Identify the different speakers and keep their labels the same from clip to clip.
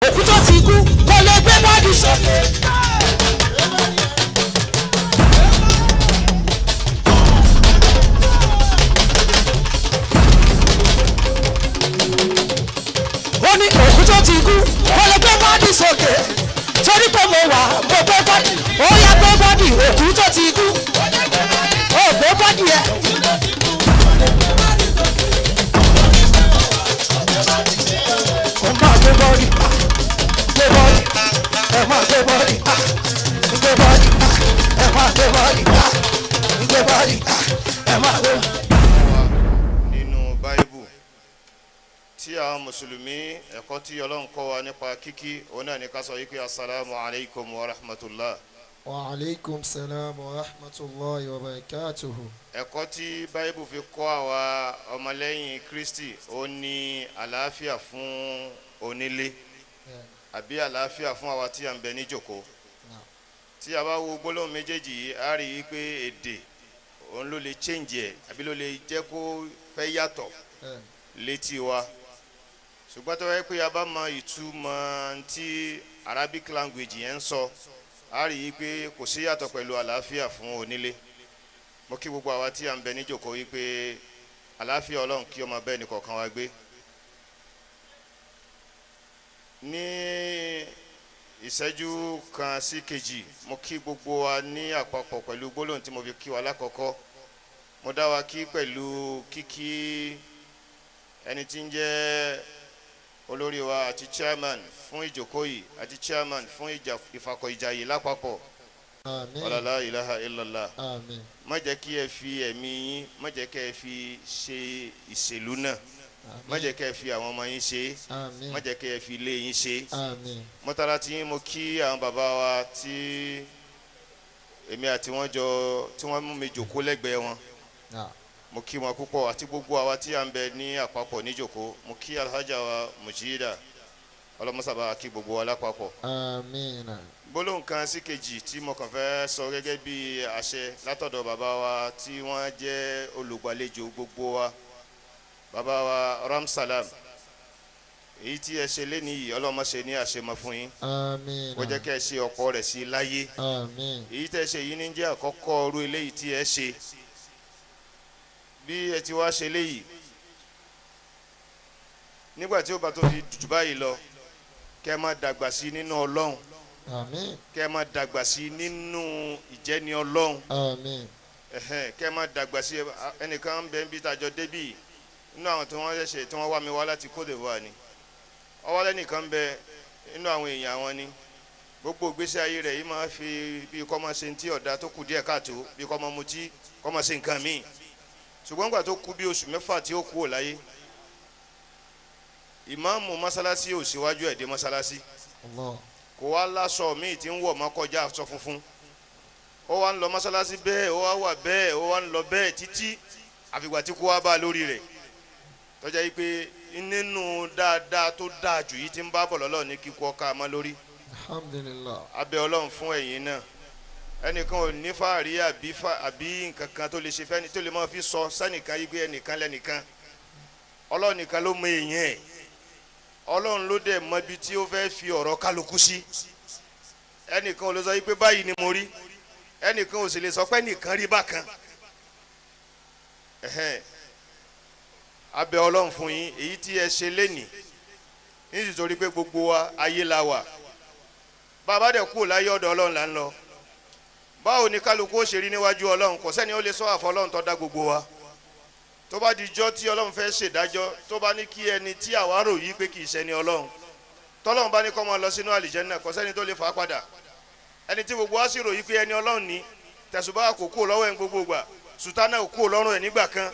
Speaker 1: òkú tó ti kú kò lè gbé bọ́ọ̀dì sókè. ó ní òkú tó ti kú kò lè gbé bọ́ọ̀dì sókè torí pé mo wà mo gbé bọ́ọ̀dì ó yá gbé bọ́ọ̀dì òkú tó ti kú ó gbé bọ́ọ̀dì yẹ. ó máa gbé bọ́ọ̀dì ẹ máa gbé bọ́ọ̀dì gbé bọ́ọ̀dì ẹ máa gbé bọ́ọ̀dì gbé bọ́ọ̀dì ẹ máa gbé.
Speaker 2: nínú báíbù tí àwọn mùsùlùmí ẹ̀kọ́ tí Ọlọ́run kọ́ wa nípa kíkí òun náà ní ká sọ yìí pé assalamu alaikum wa rahmatullah.
Speaker 3: wa alaikum salam wa rahmatullahi wa barakatuhu.
Speaker 2: ẹ̀kọ́ tí báíbù fi kọ́ àwa ọmọlẹ́yìn Kristi ó ní àlàáfíà fún onílé àbí àlàáfíà fún àwa tí a ń bẹ ní jókòó. tí a bá wo gbólóhùn méjèèjì yìí a rí i pé èdè òun ló lè change ẹ̀ àbí ló lè jẹ́ kó fẹ́ yàtọ̀ létí wa. ṣùgbọ́n tó wáyé pé a bá mọ ìtumọ̀ tí Arabic language yẹn ń sọ a rí i pé kò sí yàtọ̀ pẹ̀lú àlàáfíà fún onílé. mo kí gbogbo àwa tí a ń bẹ ní jókòó yìí pé àlàáfíà Ọlọ́run kí ó máa bẹ ẹnì kọ̀ọ̀kan wa gbé. ní ìṣẹ́jú kan sí kejì mo kí gbogbo wa ní àpapọ̀ pẹ̀lú gbólóhùn tí mo fi kí wa lákọ̀ọ́kọ́. mo dá wa kí pẹ̀lú kíkí ẹni tí ń jẹ́ olórí wa àti chairman fún ìjókòó yìí àti chairman fún ìfàkọ̀ ìjà yìí lápapọ̀.
Speaker 3: àmín.
Speaker 2: la ilaha illallah.
Speaker 3: àmín.
Speaker 2: má jẹ́ kí ẹ fi ẹ̀mí yín má jẹ́ kí ẹ fi ṣe ìṣèlú náà má jẹ́ kí ẹ fi àwọn ọmọ yín ṣe má jẹ́ kí ẹ fi ilé yín ṣe. mọ́tàlá tí mo kí àwọn bàbá wa tí èmi àti wọ́n jọ tí wọ́n mú mi jòkó lẹ́gbẹ̀ẹ́ wọn mo kí wọn púpọ̀ àti gbogbo àwa tí à ń bẹ ní àpapọ̀ níjòkó mo kí alhaja wa Mujida ọlọ́mọsábà kí gbogbo wa lápapọ̀.
Speaker 3: àmín.
Speaker 2: gbólóhùn kan sí kejì tí mo kàn fẹ́ sọ gẹ́gẹ́ bí àṣẹ látọ̀dọ̀ bàbá wa tí wọ́n jẹ́ olùgbàlejò gbogbo wa bàbá wa Ramsalam èyí tí ẹ ṣe léni yìí ọlọ́mọ ṣe ní àṣemọ fún yín.
Speaker 3: àmín.
Speaker 2: ó jẹ́ kẹ́ ẹ ṣe ọ̀pọ̀ rẹ̀ sí láyé.
Speaker 3: àmín.
Speaker 2: èyí tẹ́ ṣe yìí ní jẹ́ àkọ́kọ́ ọrú eléyìí tí ẹ ṣe bí ẹ ti wá ṣe léyìí nígbà tí ó bá tó fi jù báyìí lọ kẹ́ ẹ máa dàgbà sí nínú Ọlọ́run.
Speaker 3: àmín.
Speaker 2: kẹ́ ẹ máa dàgbà sí nínú ìjẹni Ọlọ́run.
Speaker 3: àmín.
Speaker 2: kẹ́ ẹ máa dàgbà sí ẹnìkan ń bẹ ń bí tajọ débì nínú àwọn tí wọ́n ṣẹ̀ṣẹ̀ tí wọ́n wá mi wá láti Côte d'Ivoire ni ọwọ́ lẹ́nìkan ń bẹ nínú àwọn èèyàn wọn ni gbogbo ìgbésí ayé rẹ̀ yìí máa fi bí kọ́ máa ṣe ti ọ̀dà tó kù díẹ̀ káàtó bí kọ́ máa mutí kọ́ máa ṣe nǹkan míì ṣùgbọ́n gbà tó kú bí oṣù mẹ́fà tí ó kú ò láyé ìmáàmù mọ́sálásí ò síwájú ẹ̀ dé mọ́sálásí kò wá láṣọ míì tí ń wọ̀ mọ́ kọjá aṣọ funfun ó wá ń lọ mọ́sálásí bẹ́ẹ̀ ó wá wà bẹ́ẹ̀ ó wá ń lọ bẹ́ẹ̀ títí àfìgbà tí kú wá bá lórí rẹ̀ tọ́jà yìí pé nínú dáadáa tó dáa jù yìí tí ń bá bọ̀ lọ́lọ́ ní kíkú ọkà mọ́ lórí.
Speaker 3: alhamdulillah.
Speaker 2: abẹ́ Ọlọ́run fún ẹ̀yin náà ẹnìkan ò ní fàárí àbí nǹkan kan tó lè ṣe fẹ́ni tó lè máa fi sọ sẹ́nìkan yìí pé ẹnìkan lẹ́nìkan Ọlọ́run nìkan ló mọ èèyàn ẹ̀ Ọlọ́run ló dẹ̀ mọ ibi tí ó fẹ́ fi ọ̀rọ̀ kálukú sí ẹnìkan ò lè sọ yìí pé báyìí ni mo rí ẹnìkan ò sì lè sọ pé ẹnìkan rí bákan abẹ́ Ọlọ́run fún yín èyí tí ẹ ṣe lénìí nítorí pé gbogbo wa ayé la wà bàbá dẹ̀ kú láyé ọ̀dọ̀ Ọlọ́run là ń lọ báwo ni kálukú ó ṣe rí níwájú Ọlọ́run kò sẹ́ni ó lè sọ àfọ Ọlọ́run tó dá gbogbo wa tó bá dijọ́ tí Ọlọ́run fẹ́ ṣèdájọ́ tó bá ní kí ẹni tí àwa rò yí pé kì í ṣẹni Ọlọ́run tọ́lọ́run bá ní kó máa lọ sínú àlìjẹ́nnà kò sẹ́ni tó lè fà á padà ẹni tí gbogbo wa sì rò yí pé ẹni Ọlọ́run ní tẹ̀sùbá kò kú lọ́wọ́ ẹ̀ ń gbogbo gbà sùtánà kò kú lọ́rùn ẹ̀ nígbà kan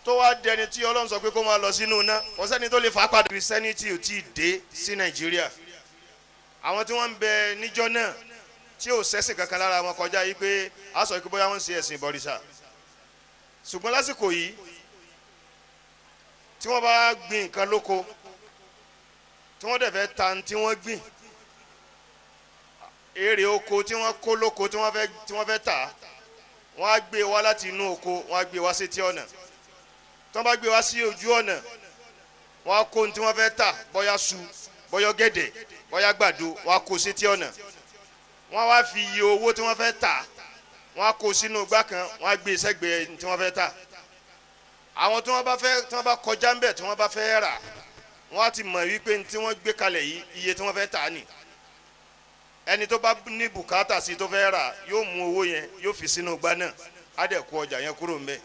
Speaker 2: tó wá di ẹni tí Ọlọ́run sọ pé kó máa lọ sínú iná kò sẹ́ni tó lè fà á padà. Christianity ò tí ì dé sí Nàìjíríà àwọn tí wọ́n ń bẹ níjọ́ náà tí ò sẹ́sìn kankan lára wọn kọjá yìí pé a sọ pé bóyá wọ́n ń ṣe ẹ̀sìn ìbọ̀rìṣà ṣùgbọ́n lásìkò yìí tí wọ́n bá gbin nǹkan lóko tí wọ́n dẹ̀ fẹ́ ta tí wọ́n gbìn èrè oko tí wọ́n kó lóko tí wọ́n fẹ́ tà wọ́n á gbé wá láti inú oko wọ́n á gbé wá sétí ọ̀nà tí wọ́n bá gbé wá sí ojú ọ̀nà wọ́n á kó tí wọ́n fẹ́ tà bóyá su bọ́yọ́ gẹ̀dẹ̀ bọ́yá gbàdo wọ́n á kó sí tí ọ̀nà wọ́n wá fi iye owó tí wọ́n fẹ́ tà wọ́n á kó sínú igbá kan wọ́n á gbé sẹ́gbẹ̀ẹ́ tí wọ́n fẹ́ tà àwọn tí wọ́n bá kọjá ńbẹ̀ tí wọ́n bá fẹ́ rà wọ́n á ti mọ̀ wípé tí wọ́n gbé kalẹ̀ yìí iye tí wọ́n fẹ́ tà ní ẹni tó bá ní bùkátà sí tó fẹ́ rà yóò mú owó yẹn yóò fi sínú igbá náà á dẹ̀ kó ọjà yẹn kúrò ńbẹ̀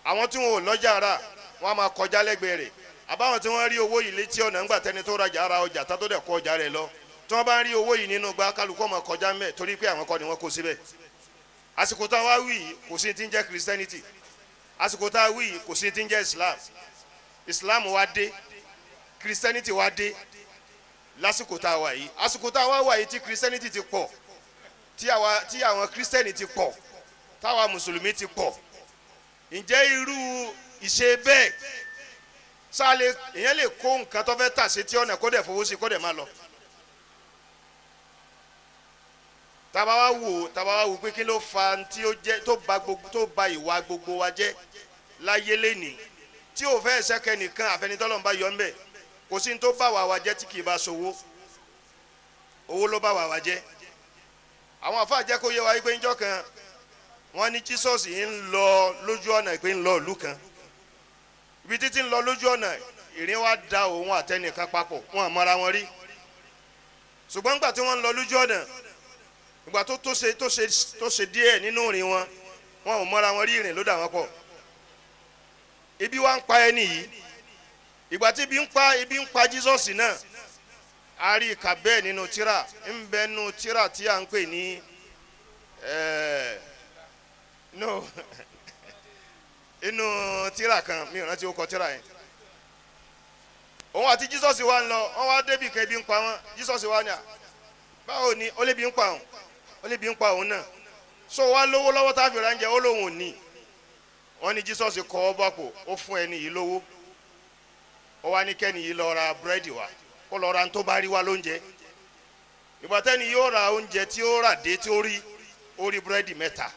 Speaker 2: àwọn tí wọn ò lọ́jà rà wọ́n á máa kọjá lẹ́gbẹ̀ẹ́ rẹ̀ àbáwọn tí wọ́n rí owó yìí létí ọ̀nà ńgbà tẹni tó rajà ra ọjà tá tó dẹ̀ kó ọjà rẹ̀ lọ tí wọ́n bá ń rí owó yìí nínú igbá kálukọ́ máa kọjá ńbẹ̀ torí pé àwọn kọ́ ni wọ́n kó síbẹ̀ àsìkò tá a wá wí kò sí ti ń jẹ́ Christianity àsìkò tá a wí kò sí ti ń jẹ́ Islam wá dé Christianity wá dé lásìkò tá a wà yìí àsìkò tá a wá wà yìí tí Christianity ti pọ̀ tí àwọn Christian ti pọ̀ táwa mùsùlùmí ti pọ̀ ǹjẹ́ irú ìṣe bẹ́ẹ̀ sáàlẹ̀ èèyàn lè kó nǹkan tó fẹ́ tà sí tí ọ̀nà kó dẹ̀ fowó sí kó dẹ̀ máa lọ tàbá wá wò pé kí ló fa tí ó jẹ́ tó ba ìwà gbogbo wa jẹ́ láyé lẹ́nìí tí ò fẹ́ ṣẹ́kẹ́ nìkan àfẹnitọ́lọ́n bá yọ ńbẹ̀ kò sí ní tó bá wà wá jẹ́ tí kì í bá sowó owó ló bá wà wá jẹ́ àwọn àfáà jẹ́ kó yé wa pé ńjọ́ kan wọ́n ní Jesus yìí ń lọ lójú ọ̀nà pé ń lọ ìlú kan ibi títí ń lọ lójú ọ̀nà ìrìn wa da òun àtẹnìkan papọ̀ wọn àmọ́ra wọn rí ṣùgbọ́n nígbà tí wọ́n ń lọ lójú ọ̀nà ìgbà tó ṣe díẹ̀ nínú ìrìn wọn wọn ò mọ́ra wọn rí ìrìn ló dà wọ́n pọ̀ ibi wa ń pa ẹni yìí ìgbà tí ibi ń pa Jesus náà a rí ìka bẹ́ẹ̀ nínú tírà ń bẹ nínú tírà tí a ń pè ní inú tírà kan mi ò rántí ó kọ tírà yẹn òun àti Jesus wa ń lọ wọn wá débi kan ebi ń pa wọn Jesus wa ní à báwo ni ó lébi ń pa òun ó lébi ń pa òun náà so wá lówó lọ́wọ́ tá a fi ránjẹ ó lóun ò ní wọn ní Jesus kọ́ ọ bọ́pò ó fún ẹni yìí lówó ó wá ní kẹ́ni yìí lọ ra búrẹ́dì wa kó lọ ra tó bá rí wa lóúnjẹ ìgbà tẹ́ni yóò ra oúnjẹ tí ó rà dé tí ó rí búrẹ́dì mẹ́ta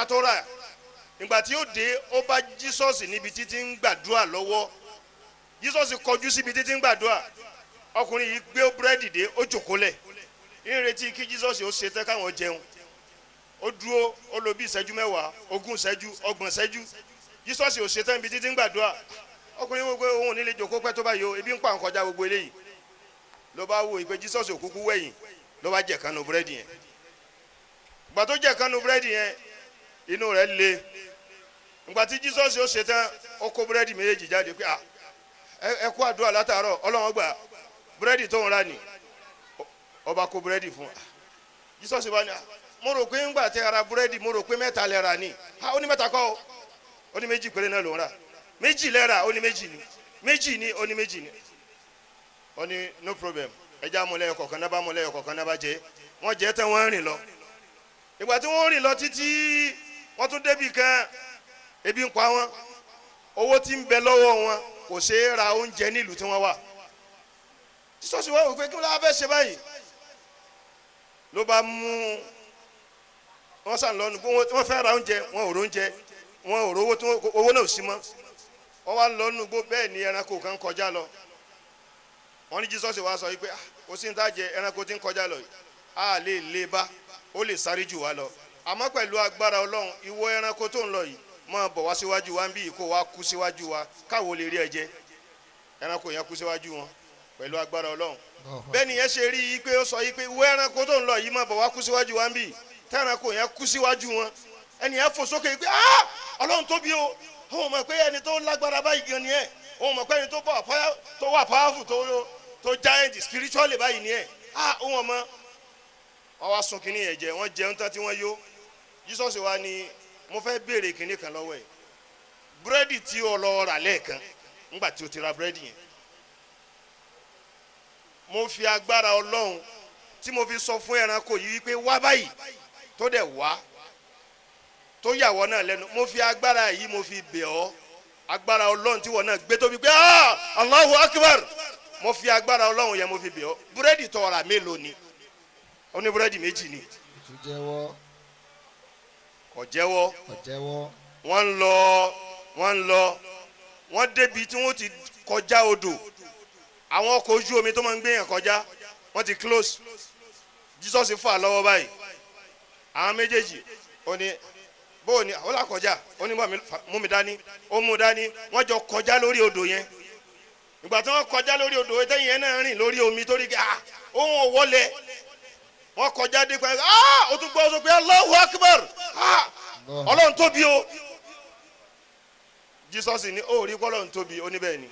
Speaker 2: tó rà ìgbà tí ó dé ó bá Jesus níbi títí ń gbàdúrà lọ́wọ́ Jesus kọjú síbi títí ń gbàdúrà ọkùnrin yìí gbé búrẹ́dì dé ó jòkólẹ̀ ń retí kí Jesus ó ṣe tán káwọn jẹun ó dúró ó lò bí ìṣẹ́jú 10 20 ìṣẹ́jú 30 ìṣẹ́jú Jesus ó ṣe tán ibi títí ń gbàdúrà ọkùnrin wo pé òun ò ní lè jòkó pẹ́ tó bá yọ ebi ń pa nǹkan kọjá gbogbo eléyìí ló bá wo ìpè Jesus òkúkú wẹ̀yìn ló bá jẹ kanu búrẹ́dì yẹn ìgbà tó jẹ kanu búrẹ́dì yẹn inú rẹ̀ le ìgbà tí Jesus ó ṣe tán ó kó búrẹ́dì méjèèjì jáde pé ẹ kú àdúrà látàárọ̀ Ọlọ́run gbà búrẹ́dì tó ń rà ní ọba kó búrẹ́dì fún Jesus bá ní mo rò pé ńgbà tẹ ara búrẹ́dì mo rò pé 3 lẹ rà ní ó ní 3 kọ́ ó ní 2 péré náà ló ń rà 2 lẹ rà ó ní 2 ni 2 ni ó ní 2 ni ó ní no problem ẹja amúlẹ́yọ kọ̀ọ̀kan náà bá amúlẹ́yọ kọ̀ọ̀kan náà bá jẹ wọ́n jẹ́ tán wọ́n rìn lọ ìgbà tí wọ́n rìn lọ títí wọ́n tún débi kan ebi ń pa wọ́n owó tí ń bẹ lọ́wọ́ wọn kò ṣe é ra oúnjẹ nílùú tí wọ́n wà Jesus wá wò pé kí wọ́n fẹ́ ṣe báyìí ló bá mú wọ́n sàn lọ́nu wọ́n fẹ́ ra oúnjẹ wọn ò róúnjẹ wọn ò rówó owó náà ò sí mọ́ wọ́n wá lọ́nu gbó bẹ́ẹ̀ ni ẹranko kan kọjá lọ wọ́n ní Jesus wá sọ wípé kò sí ní tá jẹ ẹranko tí ń kọjá lọ a lè lè bá ó lè sáré jù wá lọ àmọ́ pẹ̀lú agbára Ọlọ́run ìwọ ẹranko tó ń lọ yìí máa bọ̀ wá síwájú wa ń bí kó wá kú síwájú wa káwo lè rí ẹ jẹ ẹranko yẹn kú síwájú wọn pẹ̀lú agbára Ọlọ́run bẹ́ẹ̀ ni yẹn ṣe rí i pé ó sọ yìí pé ìwọ ẹranko tó ń lọ yìí máa bọ̀ wá kú síwájú wa ń bí tẹ́ranko yẹn kú síwájú wọn ẹni yẹn fò sókè pé Ọlọ́run tóbi o òun mọ̀ pé ẹni tó lágbára báyìí gan ni ẹ òun mọ̀ pé ẹni tó wà powerful tó giant spiritually báyìí ni ẹ òun ọmọ wọ́n wá sun kínní yẹn jẹ wọ́n jẹun tán tí wọ́n yó Jesus wá ní mo fẹ́ béèrè kínní kan lọ́wọ́ ẹ̀ búrẹ́dì tí o lọ rà lẹ́ẹ̀kan ńgbà tí o ti ra búrẹ́dì yẹn mo fi agbára Ọlọ́run tí mo fi sọ fún ẹranko yìí wípé wá báyìí tó dẹ̀ wá tó yàwọ́ náà lẹ́nu mo fi agbára yìí mo fi bẹ̀ ọ́ agbára Ọlọ́run tí wọ́n náà gbé tóbi pé Allahu Akbar mo fi agbára Ọlọ́run yẹn mo fi bẹ̀ ọ́ búrẹ́dì tó rà mélòó ni ó ní búrẹ́dì 2 ni kò jẹ́wọ́ wọ́n ń lọ wọ́n débi tí wọ́n ti kọjá odò àwọn ọkọ̀ ojú omi tó máa ń gbé yàn kọjá wọ́n ti close Jesus fà lọ́wọ́ báyìí àwọn méjèèjì ó ní bó ni ó là kọjá ó ní mú mi dání ó mú dání wọ́n jọ kọjá lórí odò yẹn ìgbà tí wọ́n kọjá lórí odò yẹn tẹ́yìn yẹn náà rìn lórí omi torí ohun ò wọlé wọ́n kọjá dé pẹ́ ó tún gbọ́ sọ pé Allahu Akbar Ọlọ́run tóbi o Jesus ní ó rí Ọlọ́run tóbi ó ní bẹ́ẹ̀ ni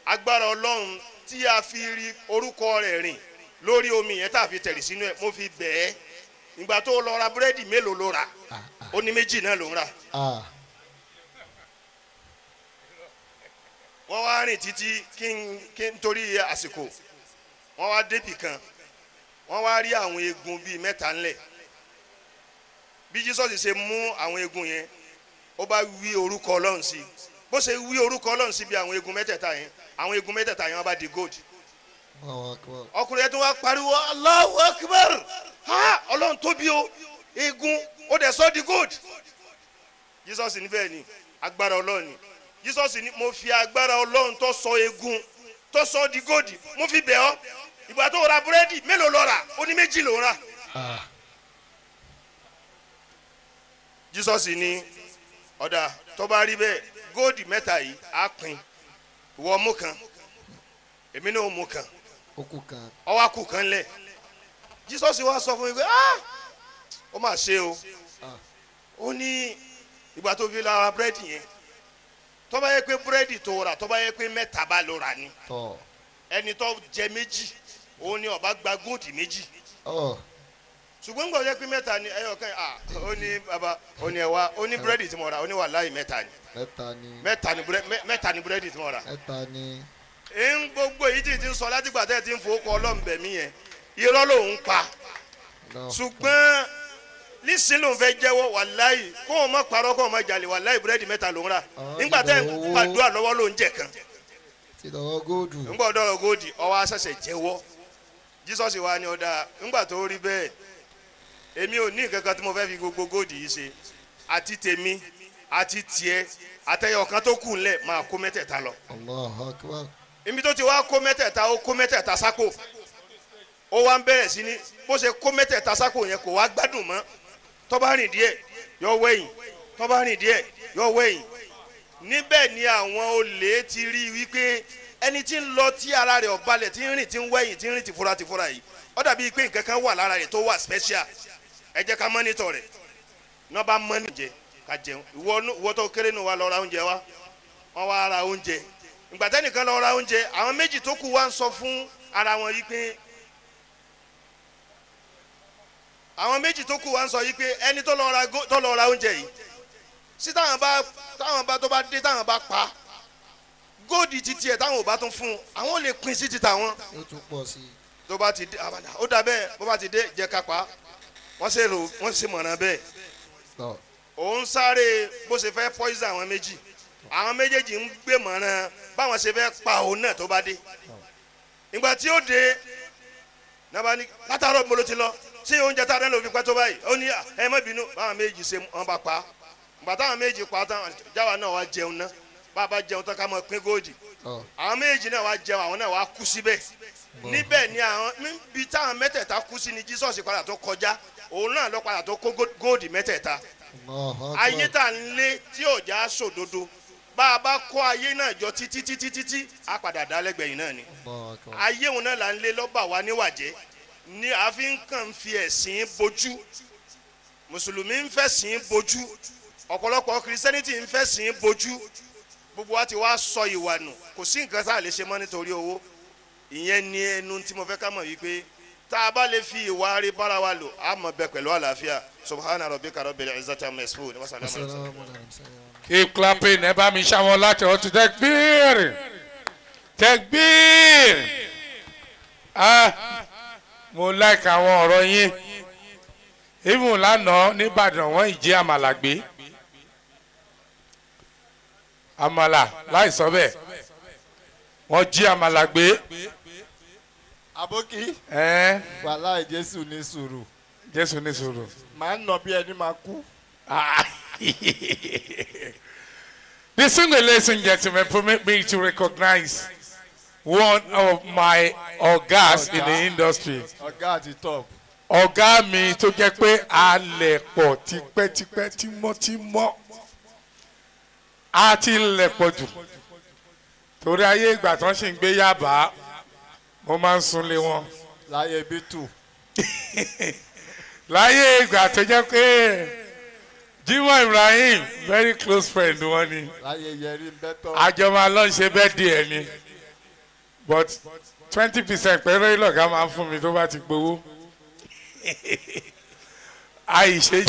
Speaker 2: agbára Ọlọ́run tí a fi rí orúkọ rẹ̀ rìn lórí omi yẹn tá a fi tẹ̀lé sínú ẹ̀ mo fi bẹ́ẹ̀ ìgbà tó lọ ra búrẹ́dì mélòó ló rà ó ní méjì náà ló ń rà wọ́n wá rìn títí kí n torí àsìkò wọ́n wá débì kan wọ́n wá rí àwọn eegun bíi mẹ́ta ńlẹ̀ bí Jesus ṣe mú àwọn eegun yẹn ó bá wí orúkọ Ọlọ́run sí bó ṣe wí orúkọ Ọlọ́run sí bí àwọn eegun mẹ́tẹ̀ẹ̀ta yẹn wọ́n bá di gold ọkùnrin yẹn tó wá pariwo Allahu Akbar Ọlọ́run tóbi o eegun ó dẹ̀ sọ di gold Jesus ní bẹ́ẹ̀ ni agbára Ọlọ́run ni Jesus ní mo fi agbára Ọlọ́run tó sọ eegun tó sọ di gold mo fi bẹ̀ ọ́ ìgbà tó ra búrẹ́dì mélòó ló rà ó ní méjì ló rà Jesus ní ọ̀dà tó bá rí bẹ́ẹ̀ gold mẹ́ta yìí á pín ìwọ mú kan èmi náà mú kan ọwọ́ kù kan lẹ̀ Jesus wá sọ fún mi pé ó mà ṣe o ó ní ìgbà tó fi ra búrẹ́dì yẹn tó bá yẹ pé búrẹ́dì tó rà tó bá yẹ pé mẹ́ta bá ló rà ni ẹni tó jẹ méjì òun ni ó bá gba góòdì méjì ṣùgbọ́n gbọ́dọ̀ yẹ pé mẹ́ta ni ẹyọ kan ó ní baba ó ní ẹwà ó ní búrẹ́dì tí mo rà ó ní wàláhì mẹ́ta ni búrẹ́dì tí mo rà ń gbogbo èyí tí ti ń sọ láti gbà tẹ́ ti ń fowó kọ ọlọ́mùbẹ̀ mí yẹn irọ́ lòun pa ṣùgbọ́n nísìnyí lòun fẹ́ jẹ́wọ́ wàláhì kó o má parọ́ kó o má jalè wàláhì búrẹ́dì mẹ́ta lòun rà nígbà tẹ́ ń pàdúrà lọ́wọ́ lòun jẹ̀ kan ńgbà ọ̀dọ́ góòdì ọwọ́ aṣẹ̀ṣẹ̀ jẹ́wọ́ Jesus wa ni ọ̀dà ńgbà tó rí bẹ́ẹ̀ èmi ò ní nǹkan kan tí mo fẹ́ fi gbogbo góòdì yìí ṣe àti tèmi àti tiẹ̀ àtẹyọ kan tó kù ńlẹ̀ máa kó mẹ́tẹ̀ẹ̀ta lọ. Allahu Akbar. ibi tó ti wá kó mẹ́tẹ̀ẹ̀ta sáko ó wá ń bẹ̀rẹ̀ sí ní bó ṣe kó mẹ́tẹ̀ẹ̀ta sáko yẹn kò wá gbádùn mọ́ tó bá rìn díẹ̀ yọ wẹ̀yìn tó bá rìn díẹ̀ yọ wẹ̀yìn níbẹ̀ ni àwọn olè ti rí wípé ẹni tí ń lọ tí ara rẹ̀ ọ̀balẹ̀ tí ń rìn tí ń wẹ̀yìn tí ń rìn tìfura yìí ó dàbí pé nǹkan kan wà lára rẹ̀ tó wà special ẹ jẹ́ ká mọ́nítọ̀ rẹ̀ ní wọ́n bá mọ́nì jẹ ká jẹun ìwọ tó kéré nù wá lọ ra oúnjẹ wa wọ́n wá ra oúnjẹ ìgbà tẹ́nìkan lọ ra oúnjẹ àwọn méjì tó kù wá ń sọ fún ara wọn yìí pé ẹni tó lọ ra oúnjẹ yìí sí táwọn bá tó bá dé táwọn bá pa góòdì títí ẹ̀ táwọn ò bá tún fún àwọn ò lè pín sí títà wọn.
Speaker 3: ó tún pọ̀ sí i.
Speaker 2: tó bá ti dé ó dà bẹ́ẹ̀ bó bá ti dé jẹ́ ká pa wọ́n ṣe mọ̀ràn bẹ́ẹ̀ òun sáré bó ṣe fẹ́ poison àwọn méjèèjì ń gbé mọ̀ràn báwọn ṣe fẹ́ pa òun náà tó bá dé ìgbà tí ó dé nàbà ní látàárọ̀ mo ló ti lọ ṣé oúnjẹ tá a dán ló fi pẹ́ tó báyìí ó ní ẹ má bínú báwọn méjì ṣe wọ́n bá pa ìgbà táwọn méjì pa tán jáwa náà wá jẹun náà bàbá jẹun tán ká mọ pín góòdì àwọn méjì náà wá jẹun àwọn náà wá kú síbẹ̀ níbẹ̀ ni àwọn níbi táwọn mẹ́tẹ̀ẹ̀ta kú sí ni Jesus padà tó kọjá òun náà lọ padà tó kó góòdì mẹ́tẹ̀ẹ̀ta ayé tá ń lé tí ò já sòdodo bá a bá kó ayé náà jọ títí á padà dá lẹ́gbẹ̀yìn náà ni ayé òun náà là ń lé lọ́ba wa níwàjẹ́ ni àfi kàn fi ẹ̀sìn bojú mùsùlùmí ń fẹ̀sìn bojú ọ̀pọ̀lọpọ̀ kìrìsìtẹ́nìtì ń fẹ̀sìn bojú gbogbo wa ti wá sọ ìwà nù kò sí nǹkan tá a lè ṣe mọ́ nítorí owó ìyẹn ni ẹnu tí mo fẹ́ ká mọ̀ wípé tá a bá lè fi ìwà rí bára wa lò á mọ̀ bẹ pẹ̀lú àlàáfíà subhana rabbika rabbil izzati amma yasifun wa salamun.
Speaker 4: Keep clapping ẹ bá mi ṣàwọn láti ọtún takbir takbir mo like àwọn ọ̀rọ̀ yín even lánàá nìbàdàn wọ́n ìjì àmàlà gbé àmàlà láì sọ bẹ́ẹ̀ wọ́n jí àmàlà gbé.
Speaker 5: Aboki. Wàláì Jésù ní sùúrù.
Speaker 4: Jésù ní sùúrù.
Speaker 5: Màá nà bí ẹni máa kú.
Speaker 4: The single, ladies and gentlemen, permit me to recognize one of my ogas in the industry.
Speaker 5: ọ̀gá àti top.
Speaker 4: Ọ̀gá mi tó jẹ́ pé a lẹ̀ pọ̀ tipẹ́tipẹ́ tímọ́tímọ́. A ti lẹ̀ pọ̀ jù. Torí ayé ìgbà tí wọ́n sì ń gbé Yaba, mo máa ń sunlé wọn.
Speaker 5: láyé B2.
Speaker 4: Láyé ìgbà tó jẹ́ pé Jimoh Ibrahim very close friend wọn ni.
Speaker 5: láyé yẹrí bẹ́tọ̀.
Speaker 4: Àjọ máa lọ ṣe bẹ́ẹ̀ díẹ̀ ni. But 20% pẹ̀lú ìlọ̀gá máa ń fún mi tó bá ti gbowó. Àìṣe.